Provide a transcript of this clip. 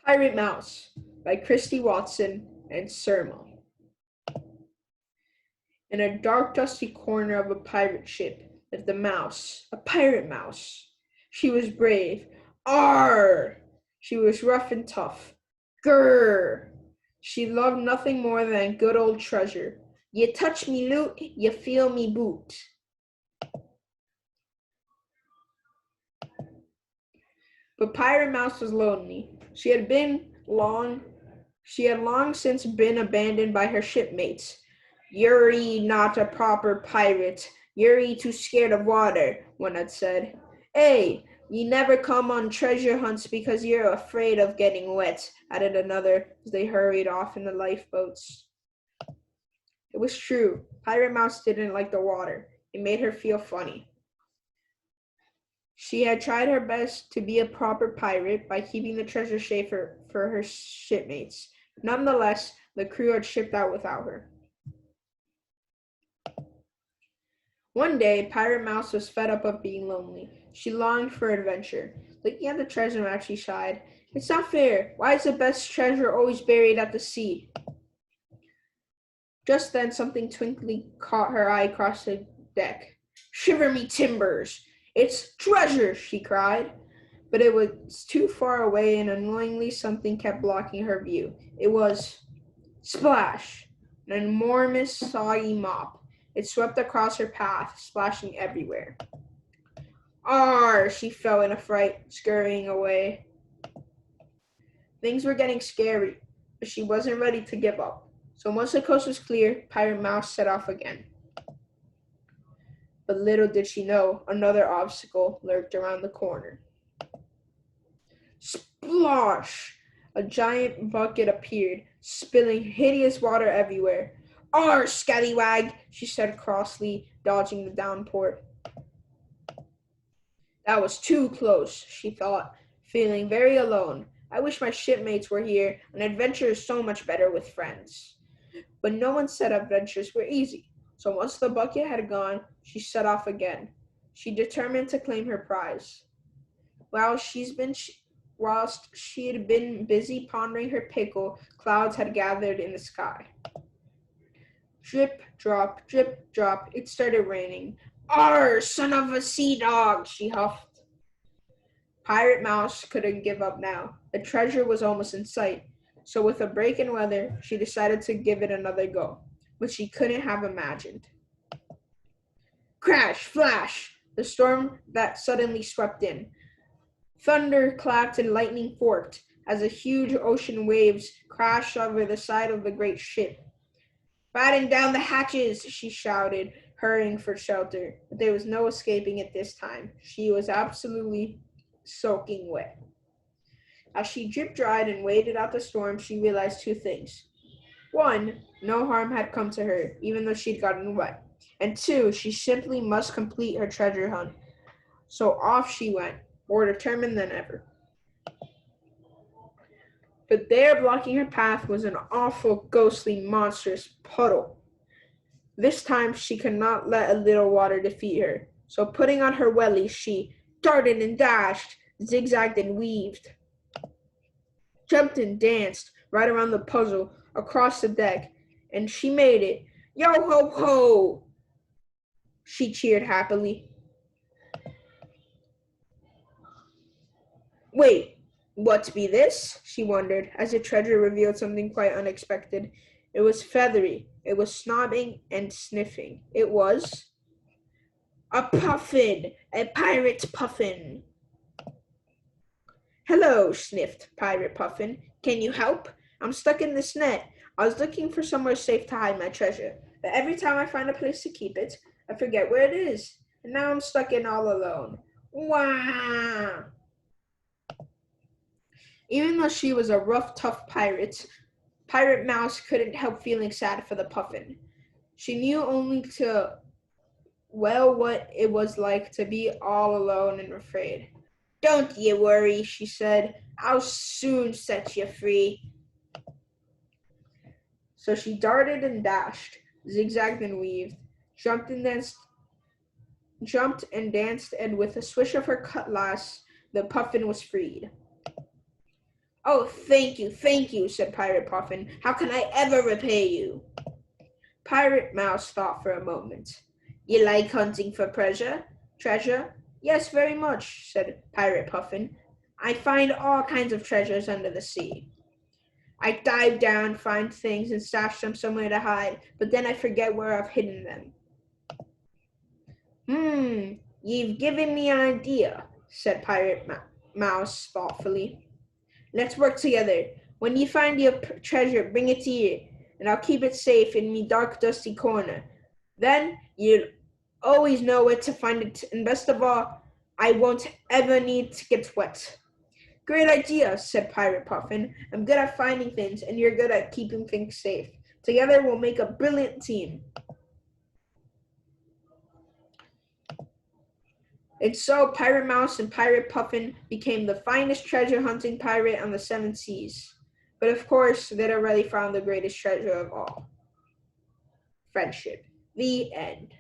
Pirate Mouse by Kirstie Watson and Sirma. In a dark, dusty corner of a pirate ship lived a mouse, a pirate mouse. She was brave. Arr! She was rough and tough. Grr! She loved nothing more than good old treasure. You touch me loot, you feel me boot. But Pirate Mouse was lonely. She had long since been abandoned by her shipmates. "You're not a proper pirate. You're too scared of water," one had said. "Hey, you never come on treasure hunts because you're afraid of getting wet," added another as they hurried off in the lifeboats. It was true. Pirate Mouse didn't like the water. It made her feel funny. She had tried her best to be a proper pirate by keeping the treasure safe for her shipmates. Nonetheless, the crew had shipped out without her. One day, Pirate Mouse was fed up of being lonely. She longed for adventure. Looking at the treasure map, she sighed. "It's not fair. Why is the best treasure always buried at the sea?" Just then, something twinkling caught her eye across the deck. "Shiver me timbers! It's treasure!" she cried. But it was too far away, and annoyingly something kept blocking her view. It was splash! An enormous soggy mop. It swept across her path, splashing everywhere. "Arr!" she fell in a fright, scurrying away. Things were getting scary, but she wasn't ready to give up. So once the coast was clear, Pirate Mouse set off again. But little did she know, another obstacle lurked around the corner. Splosh! A giant bucket appeared, spilling hideous water everywhere. "Arr, scallywag!" she said crossly, dodging the downpour. That was too close, she thought, feeling very alone. I wish my shipmates were here. An adventure is so much better with friends. But no one said adventures were easy. So once the bucket had gone, she set off again. She determined to claim her prize. Whilst she had been busy pondering her pickle, clouds had gathered in the sky. Drip, drop, it started raining. "Arr, son of a sea dog!" she huffed. Pirate Mouse couldn't give up now. The treasure was almost in sight. So with a break in weather, she decided to give it another go, which she couldn't have imagined. Crash, flash! The storm that suddenly swept in. Thunder clapped and lightning forked as the huge ocean waves crashed over the side of the great ship. "Batten down the hatches!" she shouted, hurrying for shelter. But there was no escaping it this time. She was absolutely soaking wet. As she drip-dried and waded out the storm, she realized two things. One, no harm had come to her, even though she'd gotten wet. And two, she simply must complete her treasure hunt. So off she went, more determined than ever. But there, blocking her path, was an awful, ghostly, monstrous puddle. This time she could not let a little water defeat her. So putting on her wellies, she darted and dashed, zigzagged and weaved, jumped and danced right around the puzzle, across the deck, and she made it. "Yo ho ho!" she cheered happily. "Wait, what be this?" she wondered, as the treasure revealed something quite unexpected. It was feathery. It was snobbing and sniffing. It was a puffin, a pirate puffin. "Hello," sniffed Pirate Puffin. "Can you help? I'm stuck in this net. I was looking for somewhere safe to hide my treasure, but every time I find a place to keep it, I forget where it is, and now I'm stuck in all alone. Wah!" Even though she was a rough, tough pirate, Pirate Mouse couldn't help feeling sad for the puffin. She knew only too well what it was like to be all alone and afraid. "Don't you worry," she said. "I'll soon set you free." So she darted and dashed, zigzagged and weaved, jumped and danced, and with a swish of her cutlass, the puffin was freed. Oh, thank you, said Pirate Puffin. How can I ever repay you? Pirate Mouse thought for a moment. You like hunting for treasure? Treasure? Yes, very much, said Pirate Puffin. I find all kinds of treasures under the sea. I dive down, find things, and stash them somewhere to hide, but then I forget where I've hidden them. You've given me an idea, said Mouse thoughtfully. Let's work together. When you find your treasure, bring it here, and I'll keep it safe in me dark, dusty corner. Then you'll always know where to find it, and best of all, I won't ever need to get wet. Great idea, said Pirate Puffin. I'm good at finding things, and you're good at keeping things safe. Together, we'll make a brilliant team. And so Pirate Mouse and Pirate Puffin became the finest treasure hunting pirate on the seven seas. But of course, they'd already found the greatest treasure of all: friendship. The end.